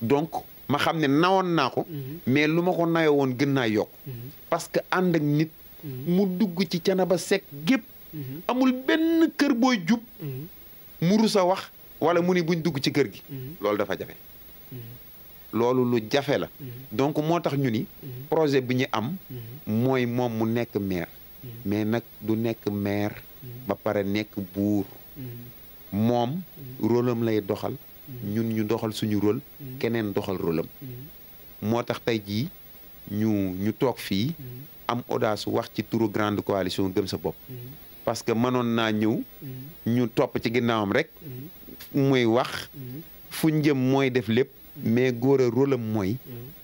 donc ma xam ne nawoon naa ko. mais lu ma ko nayoo woon gën naa yokk. parce que ànd ak nit. mu dugg ci Thiénaba Seck gépp amul benn kër booy jub mu rus a wax wala mu ni buñ dugg ci kër gi loolu dafa jafe loolu lu jafe la donc moo tax ñu ni projet bi ñu am mooy moom mu nekk maire mais nag du nekk maire ba pare nekk buur moom rôle am lay doxal ñun ñu doxal suñu rôle keneen doxal rôle am moo tax tey jii ñu toog fii am audace wax ci turu grande coalition gëm sa bopp parce que mënoon naa ñëw ñu topp ci ginnaawam rek muy wax fu njëm mooy def lépp mais góor a rôle am mooy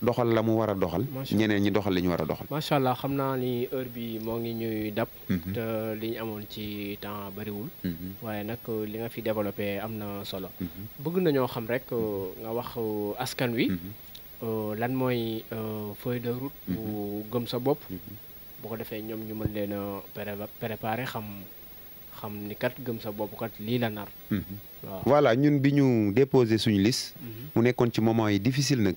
doxal la mu war a doxal ñeneen ñi doxal li ñu war a doxal macha allah xam naa ni heure bi moo ngi ñuy dab te li ñu amoon ci temps bariwul waaye nag li nga fi développé am na solo bëgg nañoo xam rek nga wax askan wi lan mooy feuille de route bu gëm sa bopp bu ko defee ñoom ñu mën leen a préparer xam ni kat gëm sa bopp kat lii la nar waaw voilà ñun bi ñu déposé suñu liste mu nekkoon ci moment yi difficile nag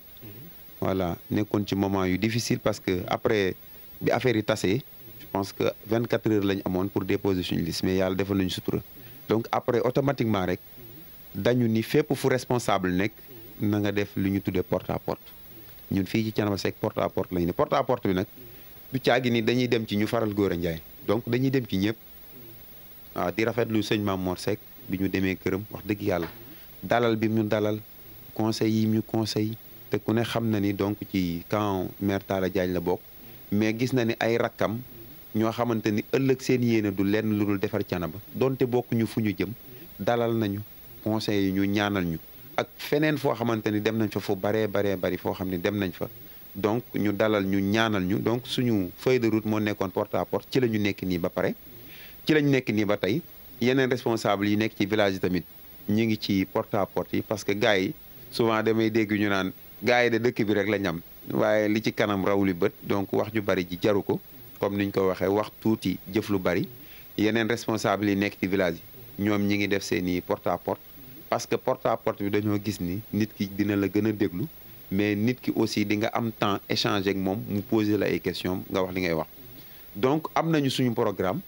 voilà nekkoon ci moment yu difficile parce que après bi affaire yi tasee je pense que 24 heures lañ amoon pour déposer suñu liste mais yàlla defal nañu sutura donc après automatiquement rek dañu ni fépp fu responsable nekk na nga def lu ñu tuddee porte à porte ñun fii ci Thiénaba Seck porte à porte lañu ne porte à porte bi nag du caagi ni dañuy dem ci ñu faral Gora Ndiaye donc dañuy dem ci ñëpp waaw di rafetlu sëñ Mame Mor Seck bi ñu demee këram wax dëgg yàlla dalal bi ñu dalal conseil yi ñu conseil te ku ne xam na ni donc ci camp maire Talla Diagne la bokk mais gis na ni ay rakkam ñoo xamante ni ëllëg seen yéene du lenn lu dul defar Thiénaba donte bokk ñu fu ñu jëm dalal nañu conseil yi ñu ñaanal ñu ak feneen foo xamante ni dem nañ fa fu baree bari foo xam ne dem nañ fa donc ñu dalal ñu ñaanal ñu donc suñu feuille de route moo nekkoon porte à porte ci la ñu nekk nii ba pare ci lañ nekk nii ba tey yeneen responsable yi nekk ci village yi tamit ñu ngi ci porte à porte yi parce que gars yi souvent damay dégg ñu naan gars yi de dëkk bi rek la ñam waaye li ci kanam raw li bët donc wax ju bari ji jaru ko comme niñ ko waxee wax tuuti jëf lu bari yeneen responsable yi nekk ci village yi ñoom ñi ngi def seeni porte à porte parce que porte à porte bi dañoo gis ni nit ki dina la gën a déglu mais nit ki aussi di nga am temps échanger ak moom mu poser la ay questions nga wax li ngay wax donc am nañu suñu programme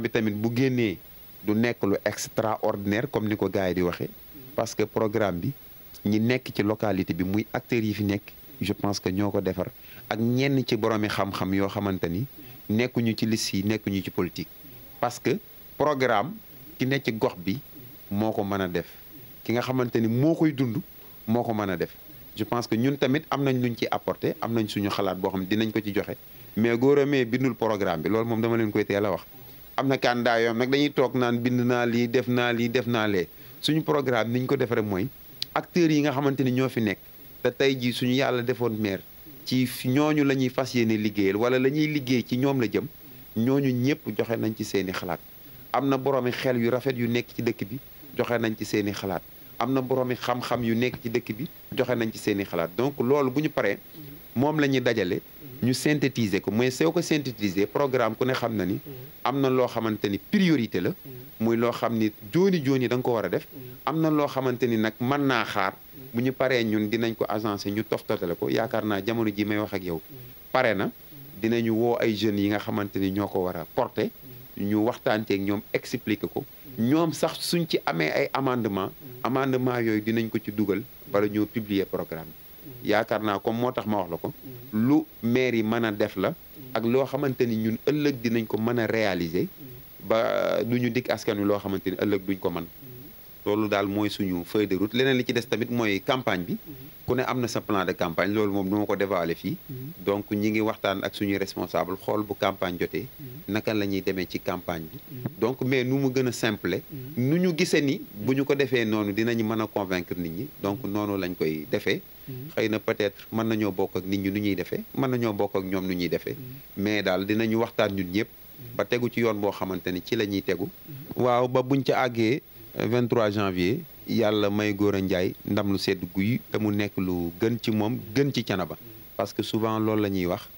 bi tamit bu génnee du nekk lu extraordinaire comme ni ko gars yi di waxee parce que programme bi ñi nekk ci localité bi muy acteurs yi fi nekk je pense que ñoo ko defar ak ñenn ci boroomi xam-xam yoo xamante ni nekkuñu ci liste yi nekkuñu ci politique parce que programme ki nekk ci gox bi moo ko mën a def ki nga xamante ni moo koy dund moo ko mën a def je pense que ñun tamit am nañ luñ ci apporter am nañ suñu xalaat boo xam ne dinañ ko ci joxe mais Gora mee bindul programme bi loolu moom dama leen koy teel a wax am na candidat yoom nag dañuy toog naan bind naa lii def naa lee suñu programme ni ñu ko defaree mooy acteurs yi nga xamante ni ñoo fi nekk te tey jii suñu yàlla defoon maire ci ñooñu la ñuy fas yéene liggéeyal wala la ñuy liggéey ci ñoom la jëm ñooñu ñëpp joxe nañ ci seeni xalaat am na boroomi xel yu rafet yu nekk ci dëkk bi joxe nañ ci seeni xalaat am na boroomi xam-xam yu nekk ci dëkk bi joxe nañ ci seeni xalaat donc loolu bu ñu paree moom la ñuy dajale ñu synthétiser ko mais soo ko synthétiser programme ku ne xam na ni am na loo xamante ni priorité la muy loo xam ni jooni da nga ko war a def am na loo xamante ni nag mën naa xaar bu ñu paree ñun dinañ ko agencé ñu toftatale ko yaakaar naa jamono ji may wax ak yow pare na dinañu woo ay jeunes yi nga xamante ni ñoo ko war a porter ñu waxtaanteeg ñoom expliquer ko ñoom sax suñ ci amee ay amendement yooyu dinañ ko ci dugal bala ñoo publier programme bi yaakaar naa comme moo tax ma wax la ko lu maire yi mën a def la ak loo xamante ni ñun ëllëg dinañ ko mën a réaliser ba du ñu dikk askan wi loo xamante ni ëllëg duñ ko mën loolu daal mooy suñu feuille de route leneen li ci des tamit mooy campagne bi ku ne am na sa plan de campagne loolu moom du ma ko dévoiler fii donc ñi ngi waxtaan ak suñuy responsable xool bu campagne jotee naka la ñuy demee ci campagne bi donc mais nu mu gën a simple nu ñu gisee ni bu ñu ko defee noonu dinañu mën a convaincre nit ñi donc noonu lañ koy defee xëy na peut-être mën nañoo bokk ak nit ñi nu ñuy defee mën nañoo bokk ak ñoom nu ñuy defee mais daal dinañu waxtaan ñun ñëpp ba tegu ci yoon boo xamante ni ci la ñuy tegu waaw ba buñ ca àggee 23 janvier yàlla may Gora Ndiaye ndam lu sedd guy te mu nekk lu gën ci moom gën ci Thiénaba parce que souvent loolu la ñuy wax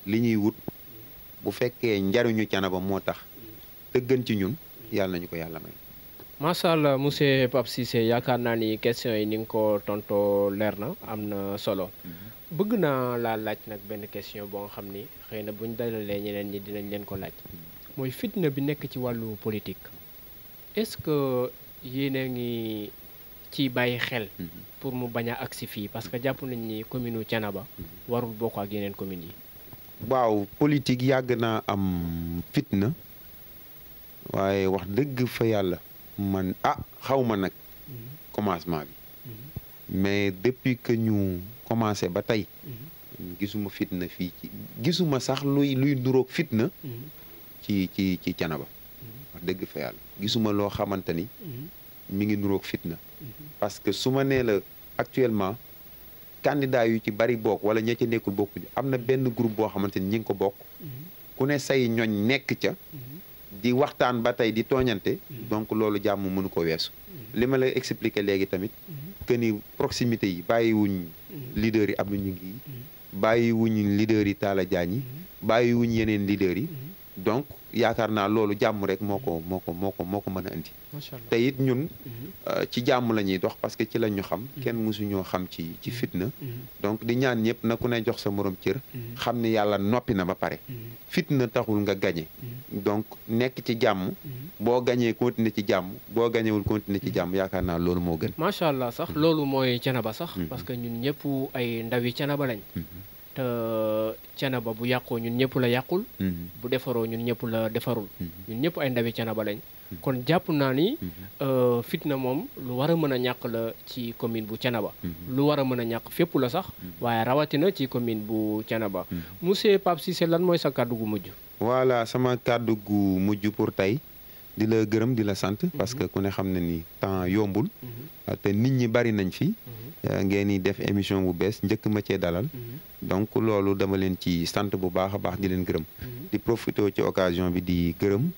li ñuy wut bu fekkee njariñu Thiénaba moo tax te gën ci ñun yàlla nañu ko yàlla may. macha allah monsieur Pape Cissé yaakaar naa ni question yi ni nga ko tontoo leer na am na solo bëgg naa laa laaj nag benn question boo nga xam ni xëy na buñ dalalee ñeneen ñi dinañ leen ko laaj mooy fitna bi nekk ci wàllu politique est-ce que yéen a ngi ci bàyyi xel pour mu bañ a agsi fii parce que jàpp nañ ni commune u Thiénaba warul bokk ak yeneen communes yi. waaw politique yàgg naa am fitna waaye wax dëgg fa yàlla man xaw ma nag commencement bi mais depuis que ñu commencé ba tey gisuma fitna fii gisuma sax luy nuroog fitna ci Thiénaba wax dëgg fa yàlla gisuma loo xamante ni mi ngi nuroog fitna parce que su ma nee la actuellement candidat yu ci bari bokk wala ña ca nekkul bokkuñu am na benn groupe boo xamante ni ñi ngi ko bokk ku ne say ñoñ nekk ca di waxtaan ba tey di tooñante donc loolu jàmm mënu ko weesu li ma lay expliquer léegi tamit que ni proximité yi bàyyiwuñ leaders yi am na ñu ngi bàyyiwuñ leaders yi Talla Diagne yi bàyyiwuñ yeneen leaders yi donc yaakaar naa loolu jàmm rek moo ko mën a indi te it ñun ci jàmm la ñuy dox parce que ci lañ ñu xam kenn mësuñoo xam ci fitna donc di ñaan ñëpp na ku ne jox sa morom cër xam ne yàlla noppi na ba pare fitna taxul nga gañe donc nekk ci jàmm boo gañee continuer ci jàmm boo gañewul continuer ci jàmm yaakaar naa loolu moo gën macha allah sax loolu mooy Thiénaba sax parce que ñun ñëpp ay ndawi Thiénaba lañ te Thiénaba bu yàqoo ñun ñëpp la yàqul bu defaroo ñun ñëpp la defarul ñun ñëpp ay ndawi Thiénaba lañ kon jàpp naa ni fitna moom lu war a mën a ñàkk la ci commune bu Thiénaba lu war a mën a ñàkk fépp la sax waaye rawatina ci commune bu Thiénaba monsieur Pape Cissé lan mooy sa kàddu gu mujj voilà sama kàddu gu mujj pour tey di la gërëm di la sant parce que ku ne xam ne ni temps yombul te nit ñi bari nañ fi ngeen di def émission bu bees njëkk ma cee dalal donc loolu dama leen ci sant bu baax a baax di leen gërëm di profité ci occasion bi di gërëm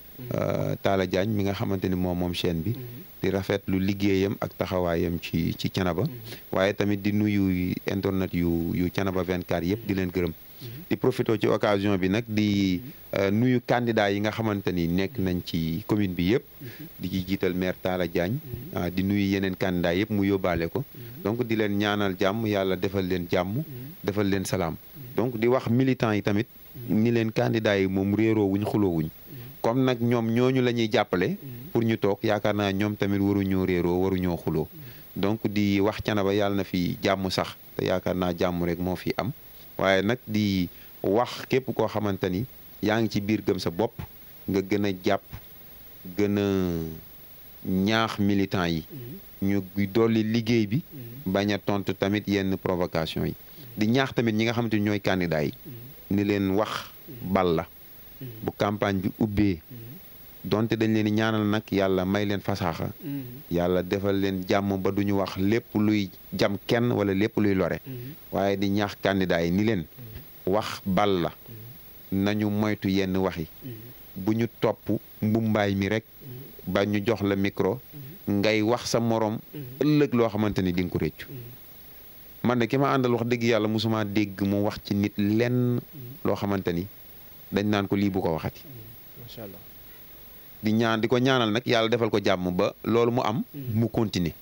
Talla Diagne mi nga xamante ni moom chaîne bi di rafetlu liggéeyam ak taxawaayam ci Thiénaba waaye tamit di nuyu internet yu Thiénaba 24 yëpp di leen gërëm di profité ci occasion bi nag di nuyu candidat yi nga xamante ni nekk nañ ci commune bi yëpp di ci jiital maire Talla Diagne di nuyu yeneen candidat yëpp mu yóbbaale ko donc di leen ñaanal jàmm yàlla defal leen jàmm defal leen salaam donc di wax militants yi tamit ni leen candidat yi moom réeroo wuñ xuloo wuñ comme nag ñoom ñooñu la ñuy jàppale pour ñu toog yaakaar naa ñoom tamit waruñoo réeroo waruñoo xuloo donc di wax Thiénaba yàlla na fi jàmm sax te yaakaar naa jàmm rek moo fi am waaye nag di wax képp koo xamante ni yaa ngi ci biir gëm sa bopp nga gën a jàpp gën a ñaax militants yi ñu dolli liggéey bi bañ a tontu tamit yenn provocation yi di ñaax tamit ñi nga xamante ni ñooy candidat yi ni leen wax bal la bu campagne bi ubbee donte dañ leen di ñaanal nag yàlla may leen fasaaxa yàlla defal leen jàmm ba duñu wax lépp luy jam kenn wala lépp luy lore waaye di ñaax candidat yi ni leen wax bal la nañu moytu yenn waxi bu ñu topp mbumbaay mi rek ba ñu jox la micro ngay wax sa morom ëllëg loo xamante ni di nga ko réccu man de ki ma àndal wax dëgg yàlla mosuma dégg mu wax ci nit lenn loo xamante ni dañ naan ko lii bu ko waxati macha allah di ko ñaanal nag yàlla defal ko jàmm ba loolu mu am mu continuer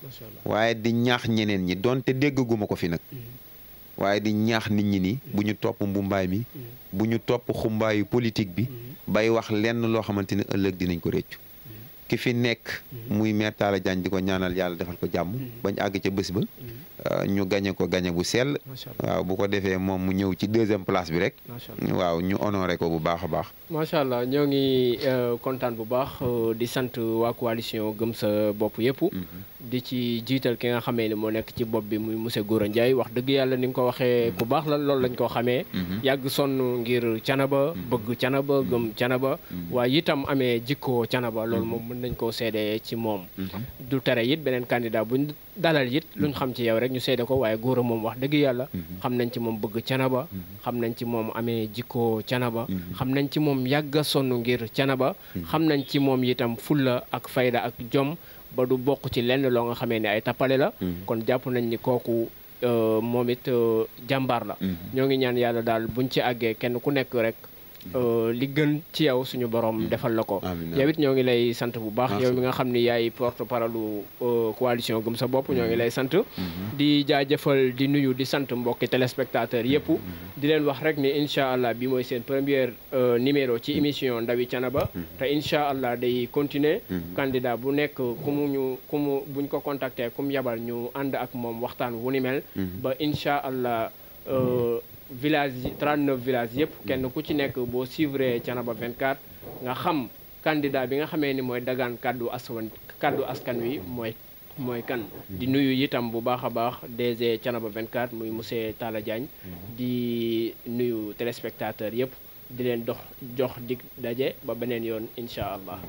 waaye di ñaax ñeneen ñi donte déggaguma ko fi nag waaye di ñaax nit ñi ni bu ñu topp mbumbaay mi bu ñu topp xumbaayu politique bi bay wax lenn loo xamante ni ëllëg dinañ ko réccu ki fi nekk muy maire Talla Diagne di ko ñaanal yàlla defal ko jàmm bañ àgg ca bés ba ñu gañe ko gañe bu sell waaw bu ko defee moom mu ñëw ci deuxième place bi rek waaw ñu honoré ko bu baax a baax macha allah ñoo ngi kontaan bu baax di sant waa coalition gëm sa bopp yëpp di ci jiital ki nga xamee ni moo nekk ci bopp bi muy monsieur Gora Ndiaye wax dëgg yàlla ni nga ko waxee ku baax la loolu lañ ko xamee yàgg sonn ngir Thiénaba bëgg Thiénaba gëm Thiénaba waaye itam amee jikkoo Thiénaba loolu moom mën nañ koo seede ci moom du tere it beneen candidat buñ dalal it luñ xam ci yow rek ñu seede ko waaye Gora moom wax dëgg yàlla xam nañ ci moom bëgg Thiénaba xam nañ ci moom amee jikkoo Thiénaba xam nañ ci moom yàgga sonn ngir Thiénaba xam nañ ci moom itam fulla ak fayda ak jom ba du bokk ci lenn loo nga xamee ne ay tappale la kon jàpp nañ ni kooku moom it jàmbaar la ñoo ngi ñaan yàlla daal buñ ci àggee kenn ku nekk rek li gën ci yow suñu borom defal la ko. yow it ñoo ngi lay sant bu baax yow mi nga xam ni yaay porte parole coalition Gëm sa bopp ñoo ngi lay sant. di jaajëfal di nuyu di sant mbokki téléspectateurs yëpp. di leen wax rek ni incha allah bi mooy seen première numéro ci émission Ndawi Thiénaba. te incha allah day continuer. candidat bu nekk ku mu buñ ko contacter ku mu yabal ñu ànd ak moom waxtaan wu ni mel. ba incha allah. village yi 39 villages yëpp kenn ku ci nekk boo suivre Thiénaba 24 nga xam candidat bi nga xamee ni mooy dagaan kaddu askan wi mooy kan. di nuyu itam bu baax a baax DG Thiénaba 24 muy monsieur Talla Diagne. di nuyu téléspectateurs yëpp di leen jox dig daje ba beneen yoon incha allah.